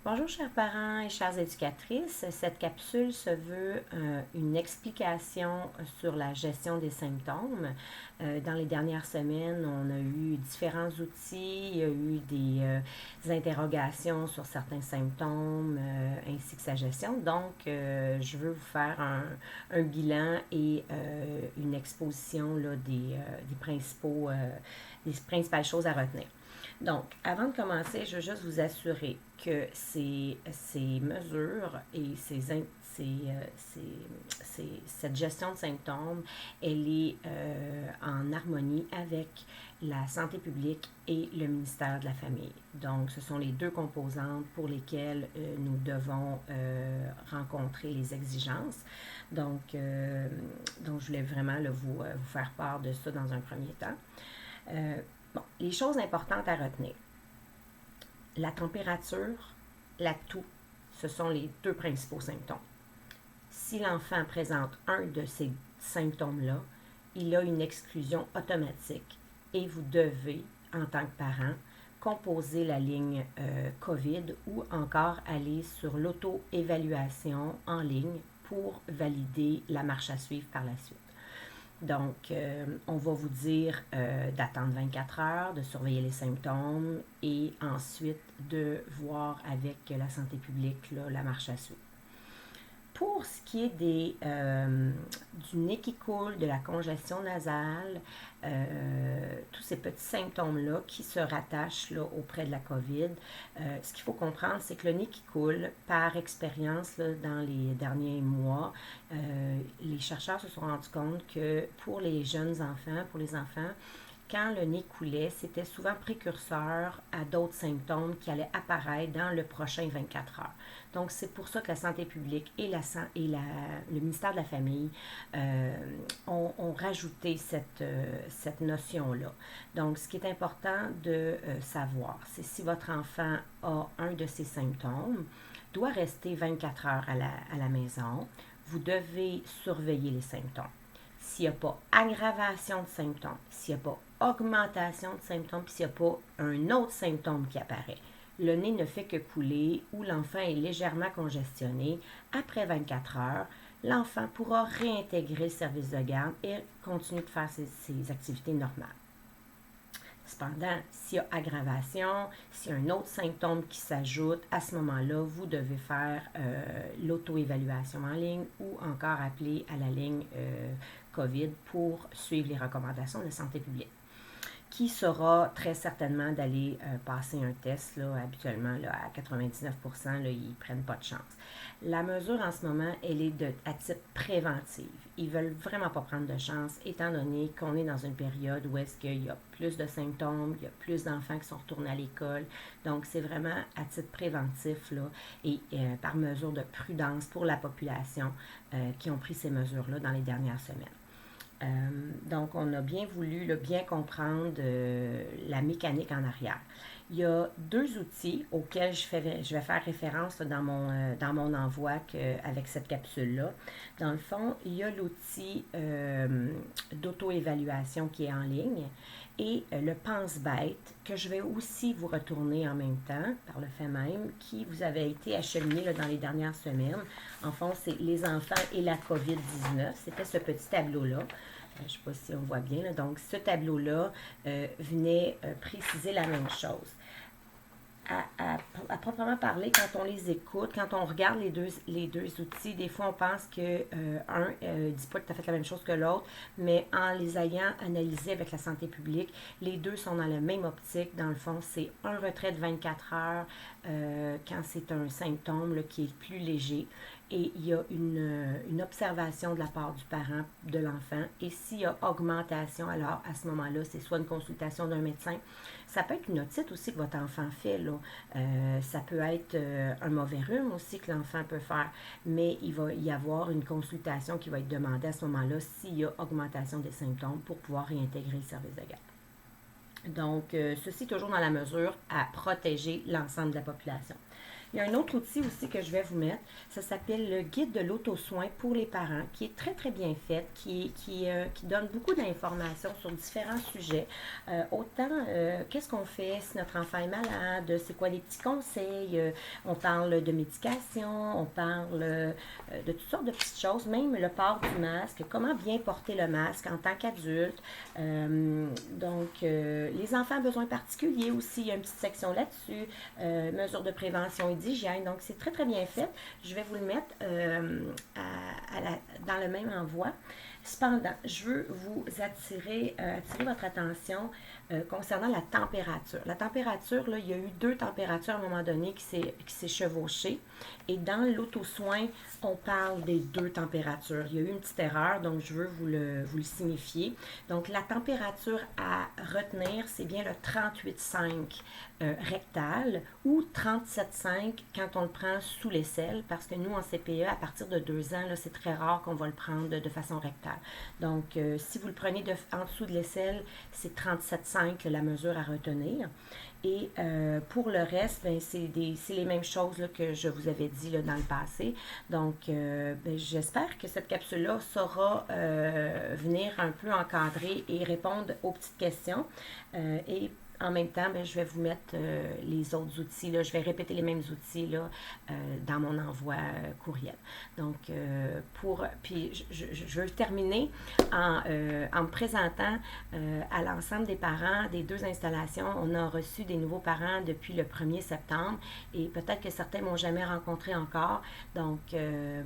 Bonjour chers parents et chères éducatrices. Cette capsule se veut une explication sur la gestion des symptômes. Dans les dernières semaines, on a eu différents outils, il y a eu des interrogations sur certains symptômes ainsi que sa gestion. Donc, je veux vous faire un bilan et une exposition là, des principales choses à retenir. Donc, avant de commencer, je veux juste vous assurer que ces mesures et cette gestion de symptômes, elle est en harmonie avec la santé publique et le ministère de la Famille. Donc, ce sont les deux composantes pour lesquelles nous devons rencontrer les exigences. Donc, je voulais vraiment là, vous faire part de ça dans un premier temps. Bon, les choses importantes à retenir. La température, la toux, ce sont les deux principaux symptômes. Si l'enfant présente un de ces symptômes-là, il a une exclusion automatique et vous devez, en tant que parent, composer la ligne COVID ou encore aller sur l'auto-évaluation en ligne pour valider la marche à suivre par la suite. Donc, on va vous dire d'attendre 24 heures, de surveiller les symptômes et ensuite de voir avec la santé publique là, la marche à suivre. Pour ce qui est du nez qui coule, de la congestion nasale, tous ces petits symptômes-là qui se rattachent là, auprès de la COVID, ce qu'il faut comprendre, c'est que le nez qui coule, par expérience là, dans les derniers mois, les chercheurs se sont rendus compte que pour les jeunes enfants, pour les enfants, quand le nez coulait, c'était souvent précurseur à d'autres symptômes qui allaient apparaître dans le prochain 24 heures. Donc, c'est pour ça que la santé publique et le ministère de la Famille ont rajouté cette notion-là. Donc, ce qui est important de savoir, c'est si votre enfant a un de ces symptômes, doit rester 24 heures à la maison, vous devez surveiller les symptômes. S'il n'y a pas aggravation de symptômes, s'il n'y a pas augmentation de symptômes, puis s'il n'y a pas un autre symptôme qui apparaît, le nez ne fait que couler ou l'enfant est légèrement congestionné, après 24 heures, l'enfant pourra réintégrer le service de garde et continuer de faire ses activités normales. Cependant, s'il y a aggravation, s'il y a un autre symptôme qui s'ajoute, à ce moment-là, vous devez faire l'auto-évaluation en ligne ou encore appeler à la ligne COVID pour suivre les recommandations de santé publique, qui sera très certainement d'aller passer un test. Là, habituellement, là, à 99%, là, ils ne prennent pas de chance. La mesure en ce moment, elle est à titre préventif. Ils ne veulent vraiment pas prendre de chance, étant donné qu'on est dans une période où est-ce qu'il y a plus de symptômes, il y a plus d'enfants qui sont retournés à l'école. Donc, c'est vraiment à titre préventif là, et par mesure de prudence pour la population qui ont pris ces mesures-là dans les dernières semaines. Donc, on a bien voulu bien comprendre la mécanique en arrière. Il y a deux outils auxquels je vais faire référence là, dans mon envoi avec cette capsule-là. Dans le fond, il y a l'outil d'auto-évaluation qui est en ligne et le pense-bête que je vais aussi vous retourner en même temps, par le fait même, qui vous avait été acheminé là, dans les dernières semaines. En fond, c'est les enfants et la COVID-19. C'était ce petit tableau-là. Je ne sais pas si on voit bien. Là. Donc, ce tableau-là venait préciser la même chose. À proprement parler, quand on les écoute, quand on regarde les deux outils, des fois on pense que un ne dit pas tout à fait la même chose que l'autre, mais en les ayant analysés avec la santé publique, les deux sont dans la même optique. Dans le fond, c'est un retrait de 24 heures quand c'est un symptôme là, qui est plus léger. Et il y a une observation de la part du parent, de l'enfant. Et s'il y a augmentation, alors à ce moment-là, c'est soit une consultation d'un médecin. Ça peut être une otite aussi que votre enfant fait. Là. Ça peut être un mauvais rhume aussi que l'enfant peut faire. Mais il va y avoir une consultation qui va être demandée à ce moment-là s'il y a augmentation des symptômes pour pouvoir réintégrer le service de garde. Donc, ceci toujours dans la mesure à protéger l'ensemble de la population. Il y a un autre outil aussi que je vais vous mettre. Ça s'appelle le guide de l'auto-soin pour les parents, qui est très, très bien fait, qui donne beaucoup d'informations sur différents sujets. Autant, qu'est-ce qu'on fait si notre enfant est malade, c'est quoi les petits conseils, on parle de médication, on parle de toutes sortes de petites choses, même le port du masque, comment bien porter le masque en tant qu'adulte. Les enfants à besoins particuliers aussi, il y a une petite section là-dessus, mesures de prévention et d'hygiène. Donc, c'est très, très bien fait. Je vais vous le mettre dans le même envoi. Cependant, je veux vous attirer votre attention concernant la température. La température, là, il y a eu 2 températures à un moment donné qui s'est chevauchée. Et dans l'auto-soin, on parle des 2 températures. Il y a eu une petite erreur, donc je veux vous le signifier. Donc, la température à retenir, c'est bien le 38,5 rectal ou 37,5 quand on le prend sous l'aisselle, parce que nous, en CPE, à partir de 2 ans, c'est très rare qu'on va le prendre de façon rectale. Donc, si vous le prenez en dessous de l'aisselle, c'est 37,5 la mesure à retenir. Et pour le reste, ben, c'est les mêmes choses là, que je vous avais dit là, dans le passé. Donc, j'espère que cette capsule-là saura venir un peu encadrer et répondre aux petites questions. Et en même temps, je vais vous mettre les autres outils. Là. Je vais répéter les mêmes outils là, dans mon envoi courriel. Donc, puis je veux terminer en me présentant à l'ensemble des parents des 2 installations. On a reçu des nouveaux parents depuis le 1er septembre et peut-être que certains ne m'ont jamais rencontré encore. Donc,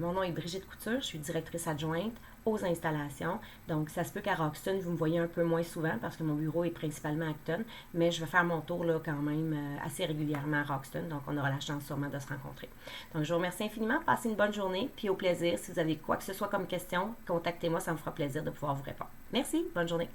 mon nom est Brigitte Couture, je suis directrice adjointe aux installations. Donc, ça se peut qu'à Roxton, vous me voyez un peu moins souvent parce que mon bureau est principalement à Acton, mais je vais faire mon tour là quand même assez régulièrement à Roxton, donc on aura la chance sûrement de se rencontrer. Donc, je vous remercie infiniment, passez une bonne journée, puis au plaisir. Si vous avez quoi que ce soit comme question, contactez-moi, ça me fera plaisir de pouvoir vous répondre. Merci, bonne journée.